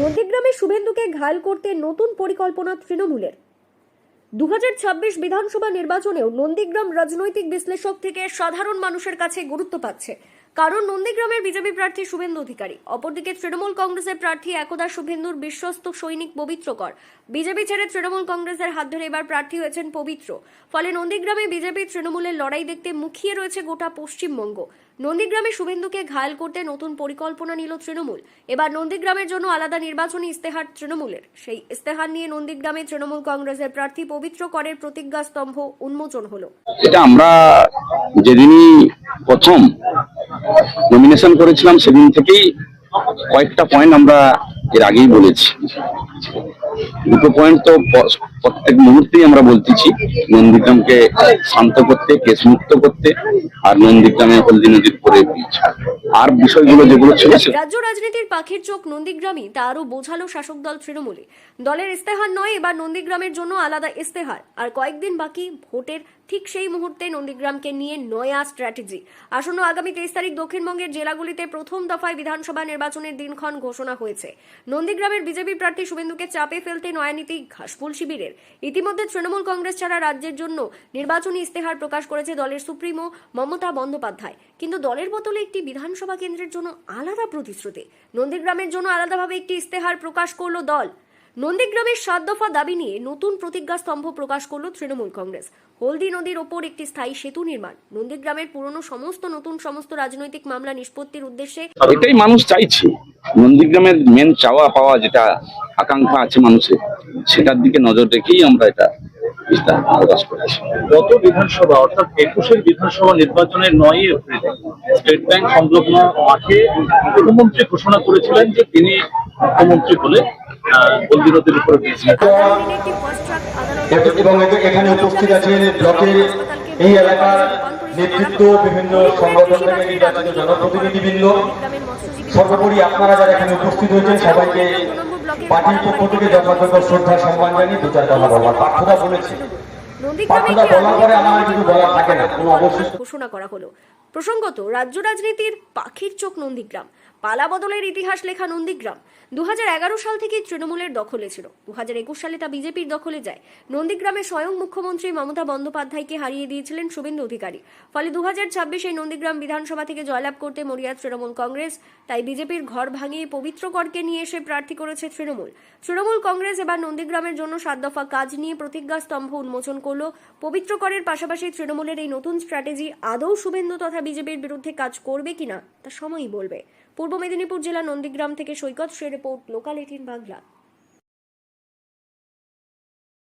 নন্দীগ্রামে শুভেন্দুকে ঘায়েল করতে নতুন পরিকল্পনা তৃণমূলের। 2026 বিধানসভা নির্বাচনেও নন্দীগ্রাম রাজনৈতিক বিশ্লেষক থেকে সাধারণ মানুষের কাছে গুরুত্ব পাচ্ছে, কারণ নন্দীগ্রামের বিজেপি প্রার্থী শুভেন্দু অধিকারী। অপরদিকে তৃণমূল কংগ্রেসের প্রার্থী একদা শুভেন্দুর বিশ্বস্ত সৈনিক পবিত্র কর বিজেপি ছেড়ে তৃণমূল কংগ্রেসের হাত ধরে এবার প্রার্থী হয়েছেন পবিত্র। ফলে নন্দীগ্রামে বিজেপি তৃণমূলের লড়াই দেখতে মুখিয়ে রয়েছে গোটা পশ্চিমবঙ্গ। নন্দীগ্রামে শুভেন্দুকে ঘায়েল করতে নতুন পরিকল্পনা নিল তৃণমূল। এবার নন্দীগ্রামের জন্য আলাদা নির্বাচনী ইস্তেহার তৃণমূলের। সেই ইস্তেহার নিয়ে নন্দীগ্রামে তৃণমূল কংগ্রেসের প্রার্থী পবিত্র করের প্রতিজ্ঞা স্তম্ভ উন্মোচন হলো। এটা আমরা যেদিনই প্রথম নমিনেশন করেছিলাম সেদিন থেকেই কয়েকটা পয়েন্ট আমরা এর আগেই বলেছি। দুটো পয়েন্ট তো প্রত্যেক মুহূর্তেই আমরা বলতেছি, নন্দীগ্রামকে শান্ত করতে, কেস মুক্ত করতে, আর নন্দীগ্রামে হলদি নদীর পরে ব্রিজ, আর বিষয়গুলো যেগুলো ছিল। রাজ্য রাজনীতির পাখির চোখ নন্দীগ্রামই, তা আরো বোঝালো শাসক দল তৃণমূলে। দলের ইস্তেহার নয়, এবার নন্দীগ্রামের জন্য আলাদা ইস্তেহার। আর কয়েকদিন বাকি ভোটের, ঠিক সেই মুহূর্তে নন্দীগ্রামকে নিয়ে নয়া স্ট্র্যাটেজি। আসন্ন আগামী 23 তারিখ দক্ষিণবঙ্গের জেলাগুলিতে প্রথম দফায় বিধানসভা নির্বাচনের দিনক্ষণ ঘোষণা হয়েছে। নন্দীগ্রামের বিজেপি প্রার্থী শুভেন্দুকে চাপে ফেলতে নয়া নীতি ঘাসফুল শিবিরের। ইতিমধ্যে তৃণমূল কংগ্রেস ছাড়া রাজ্যের জন্য নির্বাচনী ইস্তেহার প্রকাশ করেছে দলের সুপ্রিমো মমতা বন্দ্যোপাধ্যায়। কিন্তু দলের বদলে একটি বিধানসভা কেন্দ্রের জন্য আলাদা প্রতিশ্রুতি। নন্দীগ্রামের জন্য আলাদাভাবে একটি ইস্তেহার প্রকাশ করলো দল। নন্দীগ্রামের 7 দফা দাবি নিয়ে নতুন প্রতিজ্ঞা স্তম্ভ প্রকাশ করল তৃণমূল কংগ্রেস। হলদি নদীর ওপর একটি স্থায়ী সেতু নির্মাণ, নন্দীগ্রামের পুরনো সমস্ত রাজনৈতিক মামলা নিষ্পত্তির উদ্দেশ্যে। এটাই মানুষ চাইছে। নন্দীগ্রামের মেন চাওয়া পাওয়া যেটা আকাঙ্ক্ষা আছে মানুষের, সেটার দিকে নজর রেখেই আমরা এটা প্রকাশ করেছি। গত বিধানসভা অর্থাৎ 21 বিধানসভা নির্বাচনের 9 এপ্রিল স্টেট ব্যাংক সংলগ্ন মাঠে মুখ্যমন্ত্রী ঘোষণা করেছিলেন যে তিনি মুখ্যমন্ত্রী হলে হলদি নদীর উপরে ব্রিজ। এবং এখানে উপস্থিত আছেন ব্লকের এই এলাকার নেতৃত্ব, বিভিন্ন সংগঠন থেকে নির্বাচিত জনপ্রতিনিধিবৃন্দ। সর্বোপরি আপনারা যারা এখানে উপস্থিত হয়েছেন সবাইকে পার্টির পক্ষ থেকে যথাযথ শ্রদ্ধা সম্মান জানিয়ে দু চার কথা বলবার প্রার্থনা বলেছি। প্রার্থনা বলার পরে আমার কিছু বলার থাকে না, কোনো অবশ্যই ঘোষণা করা হলো। প্রসঙ্গত, রাজ্য রাজনীতির পাখির চোখ নন্দীগ্রাম। পালা বদলের ইতিহাস লেখা নন্দীগ্রাম 2011 সাল থেকে তৃণমূলের দখলে ছিল। 2021 সালে তা বিজেপির দখলে যায়। নন্দীগ্রামে স্বয়ং মুখ্যমন্ত্রী মমতা বন্দ্যোপাধ্যায়কে হারিয়ে দিয়েছিলেন শুভেন্দু অধিকারী। ফলে 2026 নন্দীগ্রাম বিধানসভা থেকে জয়লাভ করতে মরিয়া তৃণমূল কংগ্রেস। তাই বিজেপির ঘর ভাঙিয়ে পবিত্র করকে নিয়ে এসে প্রার্থী করেছে তৃণমূল কংগ্রেস। এবার নন্দীগ্রামের জন্য 7 দফা কাজ নিয়ে প্রতিজ্ঞা স্তম্ভ উন্মোচন করলো। পবিত্র করের পাশাপাশি তৃণমূলের এই নতুন স্ট্র্যাটেজি আদৌ শুভেন্দু তথা বিজেপির বিরুদ্ধে কাজ করবে কিনা তা সময়ই বলবে। পূর্ব মেদিনীপুর জেলা নন্দীগ্রাম থেকে সৈকত রিপোর্ট, লোকাল 18 বাংলা।